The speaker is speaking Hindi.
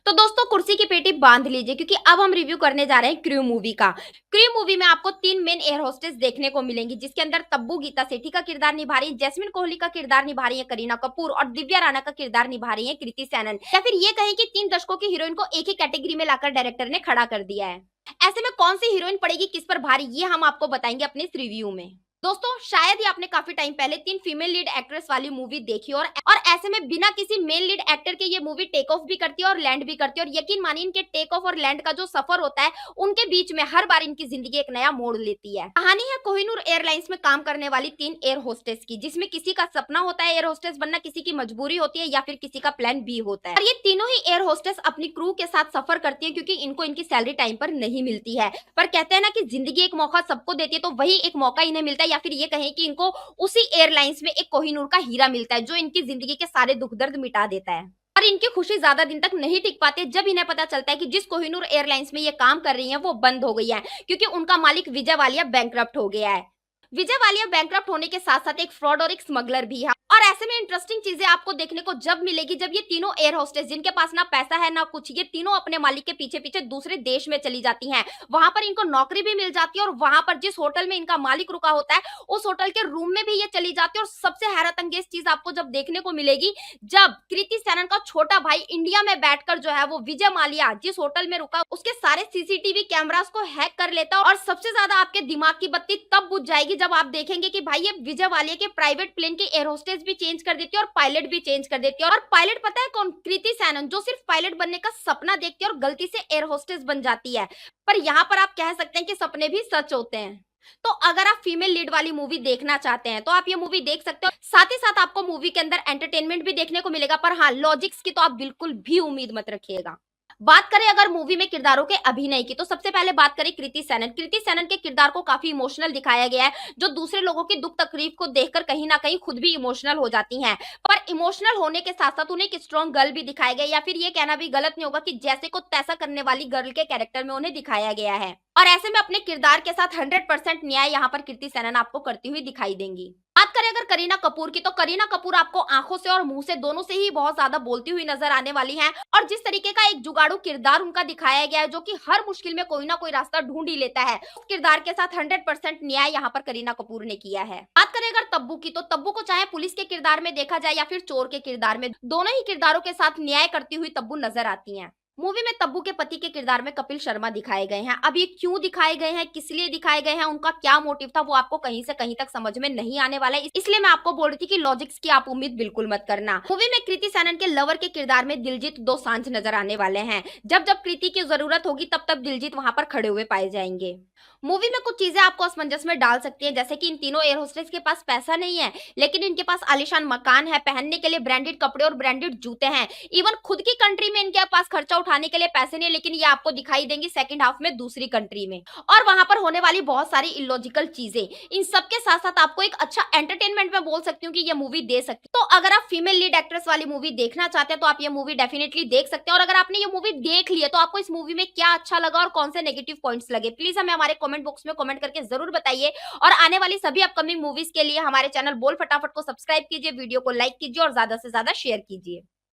तो दोस्तों कुर्सी की पेटी बांध लीजिए क्योंकि अब हम रिव्यू करने जा रहे हैं क्रू मूवी का। क्रू मूवी में आपको 3 मेन एयर होस्टेस देखने को मिलेंगी जिसके अंदर तब्बू गीता सेठी का किरदार निभा रही है, जैस्मिन कोहली का किरदार निभा रही है करीना कपूर और दिव्या राणा का किरदार निभा रही है कृति सेनन। या फिर ये कहें कि 3 दशकों की हीरोइन को एक ही कैटेगरी में लाकर डायरेक्टर ने खड़ा कर दिया है। ऐसे में कौन सी हीरोइन पड़ेगी किस पर भारी, ये हम आपको बताएंगे अपने इस रिव्यू में। दोस्तों शायद ही आपने काफी टाइम पहले 3 फीमेल लीड एक्ट्रेस वाली मूवी देखी और ऐसे में बिना किसी मेन लीड एक्टर के ये मूवी टेक ऑफ भी करती है और लैंड भी करती है और यकीन मानिए इनके टेक ऑफ और लैंड का जो सफर होता है उनके बीच में हर बार इनकी जिंदगी एक नया मोड़ लेती है। कहानी है कोहिनूर एयरलाइंस में काम करने वाली 3 एयर होस्टेस की, जिसमें किसी का सपना होता है एयर होस्टेस बनना, किसी की मजबूरी होती है या फिर किसी का प्लान बी होता है। और ये तीनों ही एयर होस्टेस अपनी क्रू के साथ सफर करती है क्योंकि इनको इनकी सैलरी टाइम पर नहीं मिलती है। पर कहते हैं ना कि जिंदगी एक मौका सबको देती है, तो वही एक मौका इन्हें मिलता है या फिर ये कहें कि इनको उसी एयरलाइंस में एक कोहिनूर का हीरा मिलता है जो इनकी जिंदगी के सारे दुख दर्द मिटा देता है। और इनकी खुशी ज्यादा दिन तक नहीं टिक पाती जब इन्हें पता चलता है कि जिस कोहिनूर एयरलाइंस में ये काम कर रही है वो बंद हो गई है क्योंकि उनका मालिक विजय वालिया बैंकरप्ट हो गया है। विजय वालिया बैंकरप्ट होने के साथ साथ एक फ्रॉड और एक स्मगलर भी है। और ऐसे में इंटरेस्टिंग चीजें आपको देखने को जब मिलेगी जब ये तीनों एयर होस्टेस, जिनके पास ना पैसा है ना कुछ, ये तीनों अपने मालिक के पीछे पीछे दूसरे देश में चली जाती हैं। वहां पर इनको नौकरी भी मिल जाती है और वहां पर जिस होटल में इनका मालिक रुका होता है उस होटल के रूम में भी ये चली जाती है। और सबसे हैरत अंगेज चीज आपको जब देखने को मिलेगी जब कृति सेनन का छोटा भाई इंडिया में बैठकर जो है वो विजय मालिया जिस होटल में रुका उसके सारे सीसीटीवी कैमरास को हैक कर लेता है। और सबसे ज्यादा आपके दिमाग की बत्ती तब बुझ जाएगी जब आप देखेंगे कि भाई ये विजय वालिया के प्राइवेट प्लेन के एयर होस्टेस भी चेंज कर देती है और पायलट भी चेंज कर देती है। और पायलट पता है कौन? कृति सेनन, जो सिर्फ पायलट बनने का सपना देखती है और गलती से एयर होस्टेस बन जाती है। पर यहाँ पर आप कह सकते हैं कि सपने भी सच होते हैं। तो अगर आप फीमेल लीड वाली मूवी देखना चाहते हैं तो आप ये मूवी देख सकते हो। साथ ही साथ आपको मूवी के अंदर एंटरटेनमेंट भी देखने को मिलेगा, पर हाँ लॉजिक्स की तो आप बिल्कुल भी उम्मीद मत रखिएगा। बात करें अगर मूवी में किरदारों के अभिनय की, तो सबसे पहले बात करें कृति सेनन। कृति सेनन के किरदार को काफी इमोशनल दिखाया गया है, जो दूसरे लोगों की दुख तकलीफ को देखकर कहीं ना कहीं खुद भी इमोशनल हो जाती हैं। पर इमोशनल होने के साथ साथ उन्हें एक स्ट्रॉन्ग गर्ल भी दिखाया गया, या फिर ये कहना भी गलत नहीं होगा कि जैसे को तैसा करने वाली गर्ल के कैरेक्टर में उन्हें दिखाया गया है। और ऐसे में अपने किरदार के साथ 100% न्याय यहाँ पर कृति सेनन आपको करती हुई दिखाई देंगी। बात करें अगर करीना कपूर की, तो करीना कपूर आपको आंखों से और मुंह से दोनों से ही बहुत ज्यादा बोलती हुई नजर आने वाली हैं। और जिस तरीके का एक जुगाड़ू किरदार उनका दिखाया गया है जो कि हर मुश्किल में कोई ना कोई रास्ता ढूंढ ही लेता है, उस किरदार के साथ 100% न्याय यहाँ पर करीना कपूर ने किया है। बात करें अगर तब्बू की, तो तब्बू को चाहे पुलिस के किरदार में देखा जाए या फिर चोर के किरदार में, दोनों ही किरदारों के साथ न्याय करती हुई तब्बू नजर आती है। मूवी में तब्बू के पति के किरदार में कपिल शर्मा दिखाए गए हैं। अब ये क्यों दिखाए गए हैं, किस लिए दिखाए गए हैं, उनका क्या मोटिव था, वो आपको कहीं से कहीं तक समझ में नहीं आने वाला है। इसलिए मैं आपको बोल रही थी कि लॉजिक्स की आप उम्मीद बिल्कुल मत करना। मूवी में कृति सेनन के लवर के किरदार में दिलजीत दोसांझ नजर आने वाले हैं। जब जब कृति की जरूरत होगी तब तब दिलजीत वहां पर खड़े हुए पाए जाएंगे। मूवी में कुछ चीजें आपको असमंजस में डाल सकती हैं, जैसे कि इन तीनों एयर होस्टेस के पास पैसा नहीं है लेकिन इनके पास आलीशान मकान है, पहनने के लिए ब्रांडेड कपड़े और ब्रांडेड जूते हैं। इवन खुद की कंट्री में इनके पास खर्चा उठाने के लिए पैसे नहीं, लेकिन ये आपको दिखाई देंगी सेकंड हाफ में दूसरी कंट्री में, और वहां पर होने वाली बहुत सारी इलॉजिकल चीजें। इन सब के साथ साथ आपको एक अच्छा एंटरटेनमेंट में बोल सकती हूँ कि ये मूवी दे सकती है। तो अगर आप फीमेल लीड एक्ट्रेस वाली मूवी देखना चाहते हैं तो आप ये मूवी डेफिनेटली देख सकते हैं। और अगर आपने ये मूवी देख ली है तो आपको इस मूवी में क्या अच्छा लगा और कौन से नेगेटिव पॉइंट्स लगे, प्लीज हमें हमारे कमेंट बॉक्स में कमेंट करके जरूर बताइए। और आने वाली सभी अपकमिंग मूवीज के लिए हमारे चैनल बोल फटाफट को सब्सक्राइब कीजिए, वीडियो को लाइक कीजिए और ज्यादा से ज्यादा शेयर कीजिए।